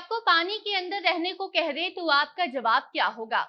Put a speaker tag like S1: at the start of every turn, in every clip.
S1: आपको पानी के अंदर रहने को कह दे तो आपका जवाब क्या होगा?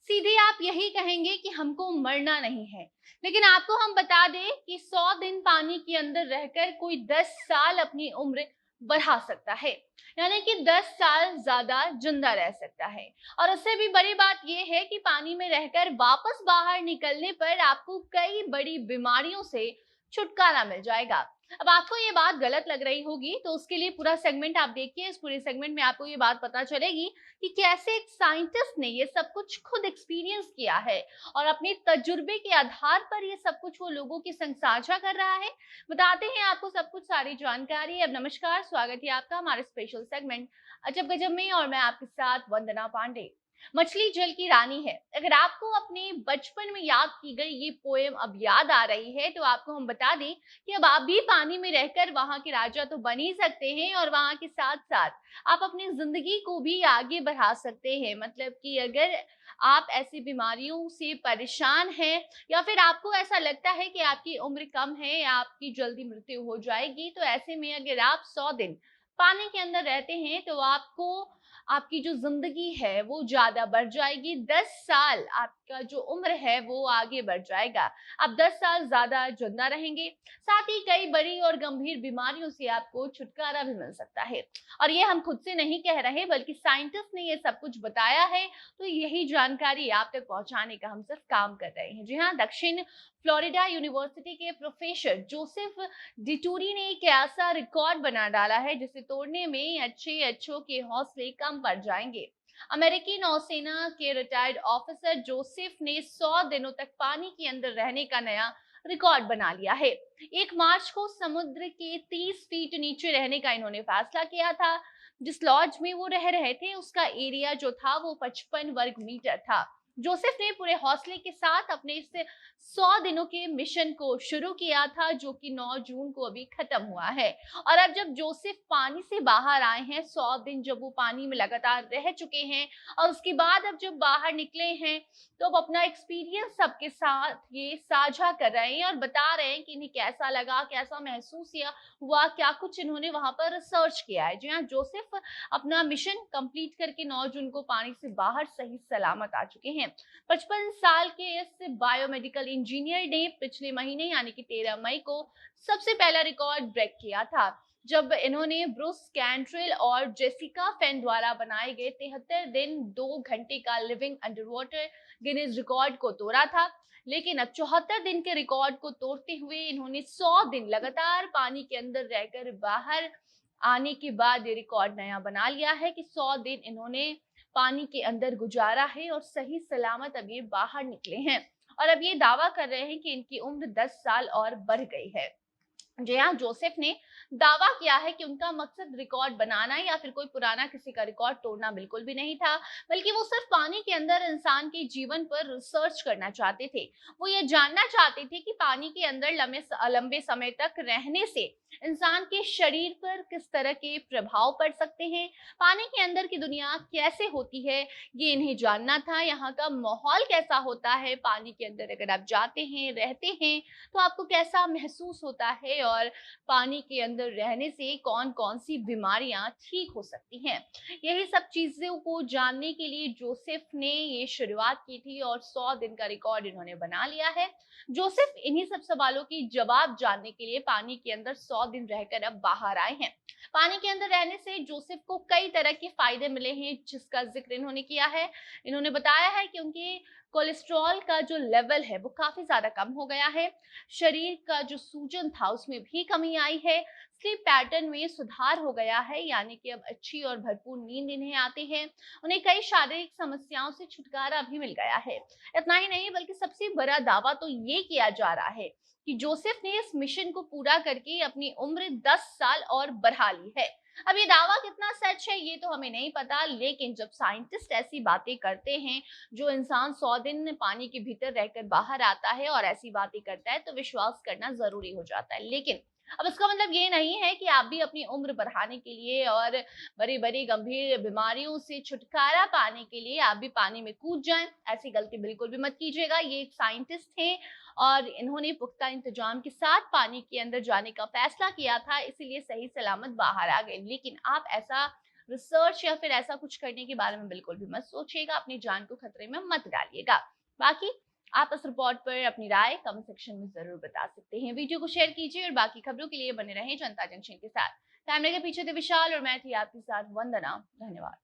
S1: सीधे आप यही कहेंगे कि हमको मरना नहीं है। लेकिन आपको हम बता दें कि 100 दिन पानी के अंदर रहकर कोई 10 साल अपनी उम्र बढ़ा सकता है। यानी कि 10 साल ज़्यादा जिंदा रह सकता है। और उससे भी बड़ी बात ये है कि पानी में रहकर वापस बाहर निकलने पर आपको कई बड़ी बीमारियों से छुटकारा मिल जाएगा। अब आपको ये बात गलत लग रही होगी तो उसके लिए पूरा सेगमेंट आप देखिए। इस पूरे सेगमेंट में आपको ये बात पता चलेगी कि कैसे एक साइंटिस्ट ने ये सब कुछ खुद एक्सपीरियंस किया है और अपने तजुर्बे के आधार पर ये सब कुछ वो लोगों के संग साझा कर रहा है। बताते हैं आपको सब कुछ सारी जानकारी। अब नमस्कार, स्वागत है आपका हमारे स्पेशल सेगमेंट अजब गजब में और मैं आपके साथ वंदना पांडे। मछली जल की रानी है। अगर आपको अपने बचपन में याद की गई ये पोएम अब याद आ रही है तो आपको हम बता दें कि अब आप भी पानी में रहकर वहां के राजा तो बन ही सकते हैं और वहां के साथ साथ आप अपनी जिंदगी को भी आगे बढ़ा सकते हैं। मतलब कि अगर आप ऐसी बीमारियों से परेशान हैं या फिर आपको ऐसा लगता है कि आपकी उम्र कम है या आपकी जल्दी मृत्यु हो जाएगी, तो ऐसे में अगर आप 100 दिन पानी के अंदर रहते हैं तो आपको आपकी जो जिंदगी है वो ज्यादा बढ़ जाएगी। 10 साल आपका जो उम्र है वो आगे बढ़ जाएगा। आप 10 साल ज्यादा जिंदा रहेंगे। साथ ही कई बड़ी और गंभीर बीमारियों से आपको छुटकारा भी मिल सकता है। और ये हम खुद से नहीं कह रहे बल्कि साइंटिस्ट ने ये सब कुछ बताया है। तो यही जानकारी आप तक पहुंचाने का हम सिर्फ काम कर रहे हैं। जी हाँ, दक्षिण फ्लोरिडा यूनिवर्सिटी के प्रोफेसर जोसेफ डिटूरी ने एक ऐसा रिकॉर्ड बना डाला है जिसे तोड़ने में अच्छों के हौसले कम पड़ जाएंगे। अमेरिकी नौसेना के रिटायर्ड ऑफिसर जोसेफ ने 100 दिनों तक पानी के अंदर रहने का नया रिकॉर्ड बना लिया है। 1 मार्च को समुद्र के 30 फीट नीचे रहने का इन्होंने फैसला किया था। जिस लॉज में वो रह रहे थे उसका एरिया जो था वो 55 वर्ग मीटर था। जोसेफ ने पूरे हौसले के साथ अपने इस 100 दिनों के मिशन को शुरू किया था जो कि 9 जून को अभी खत्म हुआ है। और अब जब जोसेफ पानी से बाहर आए हैं, 100 दिन जब वो पानी में लगातार रह चुके हैं और उसके बाद अब जब बाहर निकले हैं तो अब अपना एक्सपीरियंस सबके साथ ये साझा कर रहे हैं और बता रहे हैं कि इन्हें कैसा लगा, कैसा महसूस किया हुआ, क्या कुछ इन्होंने वहां पर रिसर्च किया है। जी हाँ, जोसेफ अपना मिशन कंप्लीट करके 9 जून को पानी से बाहर सही सलामत आ चुके हैं। 55 साल के इस बायोमेडिकल इंजीनियर ने पिछले महीने यानी कि 13 मई को सबसे पहला रिकॉर्ड ब्रेक किया था जब इन्होंने ब्रूस कैंट्रेल और जेसिका फेन द्वारा बनाए गए 73 दिन 2 घंटे का living under water Guinness record को तोड़ा था। लेकिन अब 74 दिन के रिकॉर्ड को तोड़ते हुए इन्होंने 100 दिन लगातार पानी के अंदर रहकर बाहर आने के बाद ये रिकॉर्ड नया बना लिया है कि 100 दिन इन्होंने पानी के अंदर गुजारा है और सही सलामत अब ये बाहर निकले हैं। और अब ये दावा कर रहे हैं कि इनकी उम्र 10 साल और बढ़ गई है। जी हाँ, जोसेफ ने दावा किया है कि उनका मकसद रिकॉर्ड बनाना या फिर कोई पुराना किसी का रिकॉर्ड तोड़ना बिल्कुल भी नहीं था, बल्कि वो सिर्फ पानी के अंदर इंसान के जीवन पर रिसर्च करना चाहते थे। वो ये जानना चाहते थे कि पानी के अंदर लंबे समय तक रहने से इंसान के शरीर पर किस तरह के प्रभाव पड़ सकते हैं, पानी के अंदर की दुनिया कैसे होती है, ये इन्हें जानना था। यहाँ का माहौल कैसा होता है, पानी के अंदर अगर आप जाते हैं, रहते हैं तो आपको कैसा महसूस होता है और पानी के अंदर रहने से कौन-कौन सी बीमारियां ठीक हो सकती हैं। यही सब चीजों को जानने के लिए जोसेफ ने ये शुरुआत की थी और 100 दिन का रिकॉर्ड इन्होंने बना लिया है। जोसेफ इन्हीं सब सवालों की जवाब जानने के लिए पानी के अंदर 100 दिन रहकर अब बाहर आए हैं। पानी के अंदर रहने से जोसेफ को कई तरह के फायदे मिले हैं जिसका जिक्र इन्होंने किया है। इन्होंने बताया है कि उनके कोलेस्ट्रॉल का जो लेवल है वो काफी ज्यादा कम हो गया है। शरीर का जो सूजन था उसमें भी कमी आई है। स्लीप पैटर्न में सुधार हो गया है, यानी कि अब अच्छी और भरपूर नींद इन्हें आती है। उन्हें कई शारीरिक समस्याओं से छुटकारा भी मिल गया है। इतना ही नहीं बल्कि सबसे बड़ा दावा तो ये किया जा रहा है कि जोसेफ ने इस मिशन को पूरा करके अपनी उम्र 10 साल और बढ़ा ली है। अब ये दावा कितना सच है ये तो हमें नहीं पता, लेकिन जब साइंटिस्ट ऐसी बातें करते हैं, जो इंसान 100 दिन पानी के भीतर रहकर बाहर आता है और ऐसी बातें करता है तो विश्वास करना जरूरी हो जाता है। लेकिन अब इसका मतलब ये नहीं है कि आप भी अपनी उम्र बढ़ाने के लिए और बड़ी बड़ी गंभीर बीमारियों से छुटकारा पाने के लिए आप भी पानी में कूद जाएं। ऐसी गलती बिल्कुल भी मत कीजिएगा। ये एक साइंटिस्ट हैं और इन्होंने पुख्ता इंतजाम के साथ पानी के अंदर जाने का फैसला किया था, इसीलिए सही सलामत बाहर आ गए। लेकिन आप ऐसा रिसर्च या फिर ऐसा कुछ करने के बारे में बिल्कुल भी मत सोचिएगा, अपनी जान को खतरे में मत डालिएगा। बाकी आप इस रिपोर्ट पर अपनी राय कमेंट सेक्शन में जरूर बता सकते हैं। वीडियो को शेयर कीजिए और बाकी खबरों के लिए बने रहें जनता जंक्शन के साथ। कैमरे के पीछे थे विशाल और मैं थी आपके साथ वंदना। धन्यवाद।